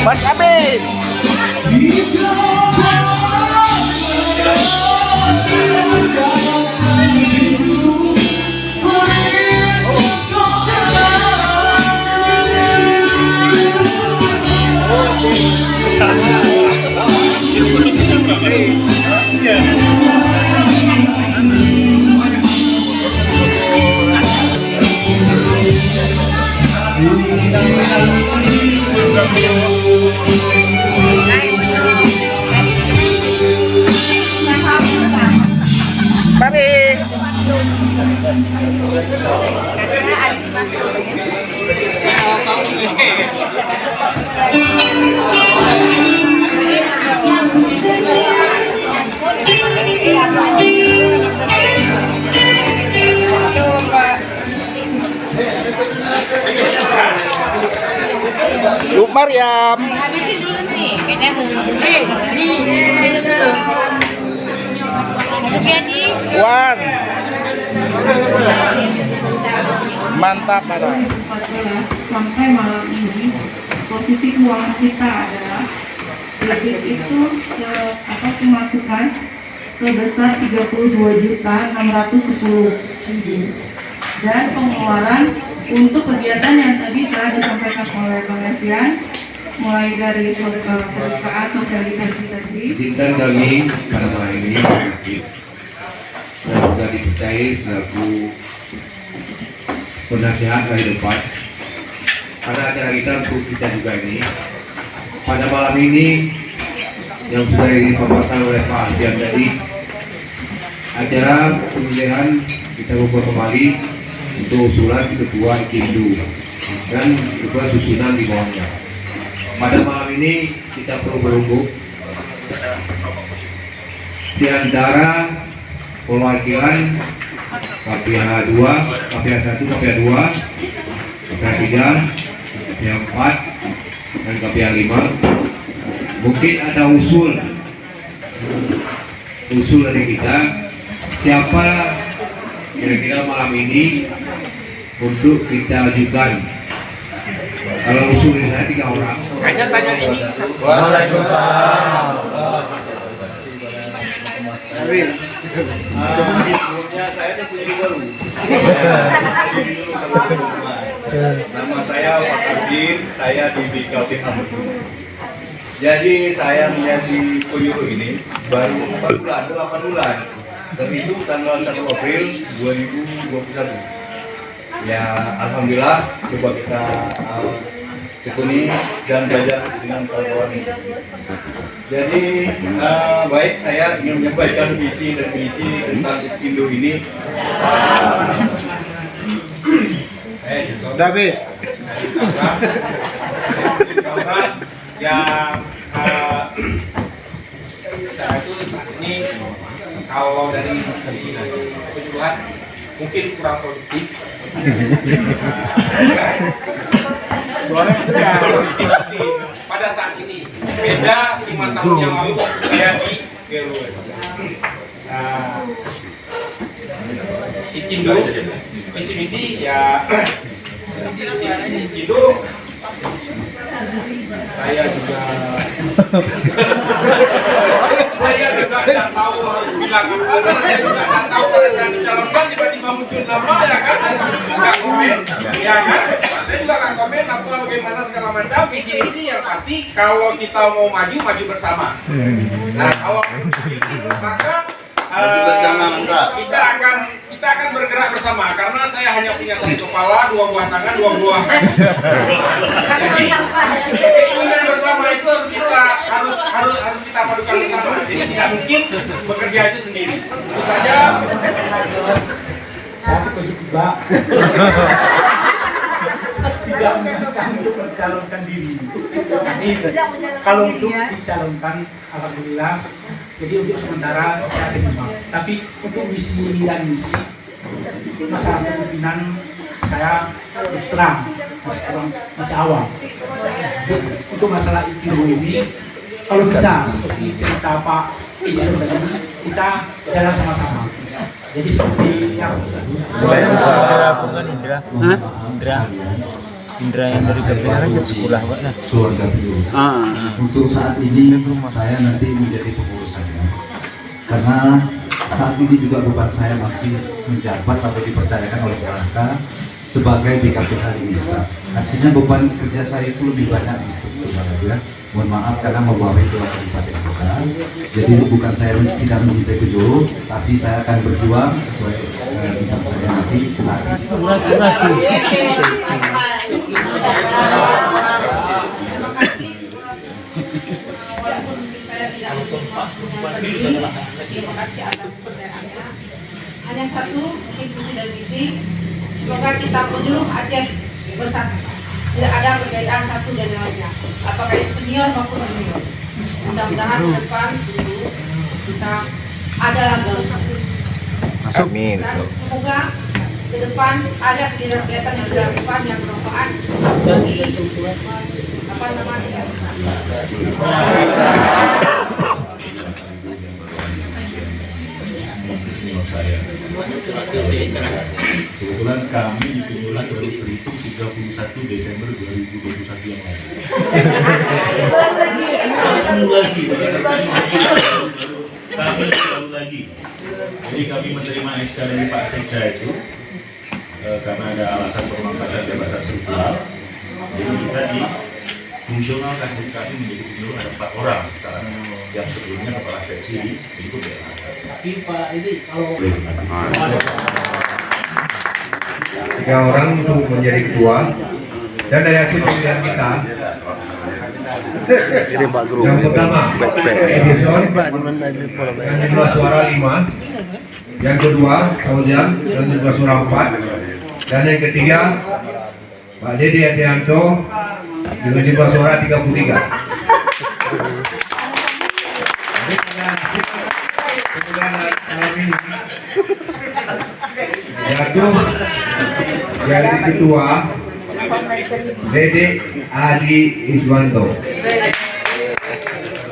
Mas Amin. Bu Mariam. Habisin dulu nih, kayaknya masuk ya di. Wan. Mantap ada. Sampai malam ini posisi keuangan kita adalah debit itu pemasukan sebesar 32.610.000 dan pengeluaran untuk kegiatan yang tadi telah disampaikan oleh Bang Evian, mulai dari pembukaan sosialisasi tadi. Izinkan kami pada malam ini saya juga dipercayai selaku penasihat hari depan pada acara kita untuk kita juga ini. Pada malam ini yang sudah dipaparkan oleh Pak Alfian tadi, acara pemilihan kita buka kembali untuk usulan ketua Ikindu dan juga susunan di bawahnya. Pada malam ini kita perlu berembuk di antara perwakilan KPH 2, KPH 1, KPH 2, KPH 3, KPH 4, dan KPH 5. Mungkin ada usul dari kita, siapa kira-kira malam ini untuk kita ajukan. Kalau usul dari saya 3 orang. Kayaknya tanya ini. Waalaikumsalam. Sebelumnya saya tuh punya baru. Nama saya Pak Ardin, saya di BKP. Jadi saya menjadi penyuluh ini baru 4 bulan, 8 bulan. Dan itu tanggal 1 April 2021. Ya, alhamdulillah coba kita tekuni dan belajar dengan kawan-kawan ini. Jadi baik, saya ingin menyampaikan visi dan misi tentang Indo ini. David. Yang saya itu saat ini kalau dari sisi penjualan mungkin kurang produktif. Pada saat ini beda 5 tahun yang lalu waktu saya di Gerus. Ikindo visi-misi ya visi-misi Ikindo saya juga nggak tahu harus bilang apa, karena saya juga nggak tahu pada saat dicalonkan tiba-tiba muncul nama ya kan, saya juga nggak komen ya kan, saya juga nggak komen apa bagaimana segala macam. Visi yang pasti kalau kita mau maju bersama. Nah kalau maka kita akan bergerak bersama, karena saya hanya punya satu kepala, 2 buah tangan, 2 buah kaki. Jadi keinginan bersama itu harus kita padukan bersama. Jadi tidak mungkin bekerja itu sendiri. Itu saja. Saya juga tidak menyatakan untuk mencalonkan diri. Kalau untuk dicalonkan, alhamdulillah. Jadi untuk sementara saya terima. Tapi untuk misi dan misi masalah kemungkinan saya terus terang masih awal. Untuk masalah Ikindo ini, kalau bisa seperti cerita Pak Edison tadi, kita jalan sama-sama. Jadi seperti yang Waalaikumsalam. Indra. Indra yang dari KPH aja sekolah Pak nah. Keluarga beliau. Untuk saat ini saya nanti menjadi pengurusnya. Karena saat ini juga beban saya masih menjabat atau dipercayakan oleh LHK sebagai BKPH di Indonesia. Artinya beban kerja saya itu lebih banyak di struktur ya. Mohon maaf karena membawahi dua kabupaten kota. Jadi bukan saya tidak mencintai beliau, tapi saya akan berjuang sesuai bidang saya nanti. Hanya satu visi dan misi, semoga kita penyuluh Aceh bersatu. Tidak ada perbedaan satu dan lainnya, apakah itu senior maupun junior. Mudah-mudahan ke depan kita adalah bersatu. Amin. Dan semoga ke depan ada kegiatan yang dilakukan yang bermanfaat bagi apa namanya. Saya kebetulan kami di Penyuluhan baru berhitung 31 Desember 2021 yang lalu. Kami baru lagi. Jadi kami menerima SK dari Pak Sekda itu karena ada alasan pemangkasan jabatan struktural. Jadi kita difungsionalkan, jadi kami menjadi penyuluh ada 4 orang sekarang yang sebelumnya kepala seksi itu BLHK. Tapi Pak ini kalau 3 orang untuk menjadi ketua. Dan dari hasil pemilihan kita, yang pertama Edison dengan jumlah suara 5, yang kedua Fauzan dengan jumlah suara 4, dan yang ketiga Pak Dede Adianto dengan jumlah suara 33. Jatuh jadi ketua Dede Adi Iswanto.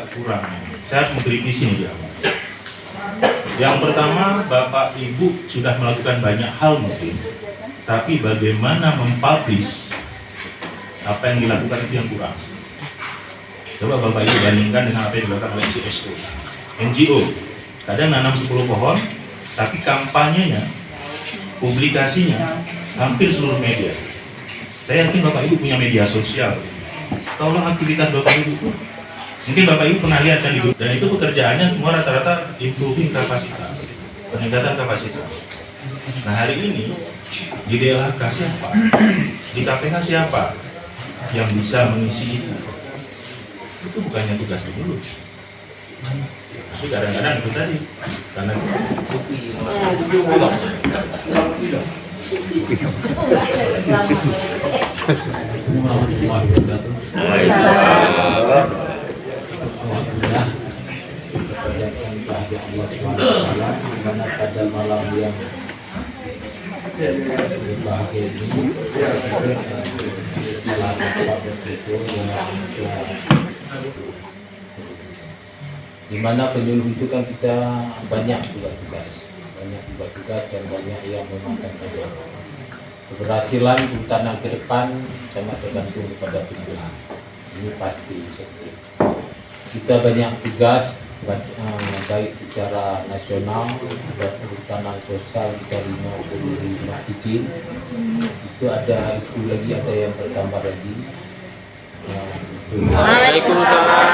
Kurang. Saya harus mengkritisi nih ya. Yang pertama, Bapak Ibu sudah melakukan banyak hal mungkin, tapi bagaimana mempublish apa yang dilakukan itu yang kurang. Coba Bapak Ibu bandingkan dengan apa yang dilakukan oleh CSO, NGO. Kadang nanam 10 pohon, tapi kampanyenya, publikasinya hampir seluruh media. Saya yakin Bapak Ibu punya media sosial. Tolong aktivitas Bapak Ibu itu. Mungkin Bapak Ibu pernah lihat kan itu. Dan itu pekerjaannya semua rata-rata improving kapasitas, peningkatan kapasitas. Nah hari ini di DLHK siapa? Di KPH siapa yang bisa mengisi itu? Itu bukannya tugas dulu. Tapi kadang-kadang itu tadi karena karena pada malam yang berbahagia ini di mana penyuluh itu kan kita banyak juga tugas dan banyak yang memakan banyak. Keberhasilan kehutanan ke depan sangat tergantung kepada penyuluh. Ini pasti. Kita banyak tugas baik secara nasional dan kehutanan sosial kita 55 izin. Itu ada 10 lagi, ada yang bertambah lagi. Waalaikumsalam.